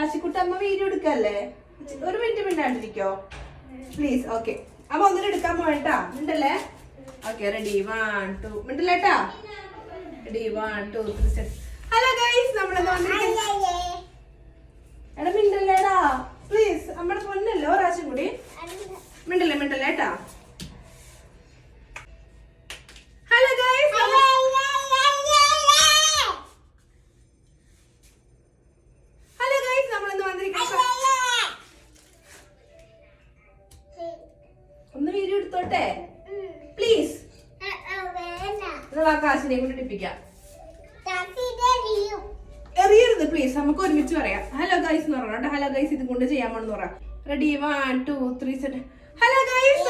രാശിക്കുട്ടമ്മ video എടുക്കല്ലേ? ഒരു minute മിണ്ടാണ്ടിരിക്കോ please? Okay, അമ്മ ഒന്നിനും എടുക്കാൻ പോകട്ടാ. മിണ്ടല്ലേ? ഓക്കെ, റെഡി 1 2 മിണ്ടല്ലേട്ടാ. റെഡി 1 2 3 ഹലോ ഗൈസ്, നമ്മളെന്താ എടാ മിണ്ടല്ലേടാ പ്ലീസ്. നമ്മുടെ പൊന്നല്ലോ പ്രാവശ്യം കൂടി മിണ്ടല്ലേട്ടാ. ഹലോ ഗൈസ്, നമ്മളെന്താ വന്നിരിക്കുന്നത്? ഒന്ന് വീഡിയോ എടുത്തോട്ടെ പ്ലീസ്. കാശിനെ കൊണ്ട് ഇടിപ്പിക്കാം. എറിയരുത് പ്ലീസ്, നമുക്ക് ഒരുമിച്ച് പറയാം. ഹലോ ഗൈസ് എന്ന് പറഞ്ഞോ. ഹലോ ഗൈസ് ഇത് കൊണ്ട് ചെയ്യാൻ പോണെന്ന് പറയാം. Ready 1 2 3 hello guys,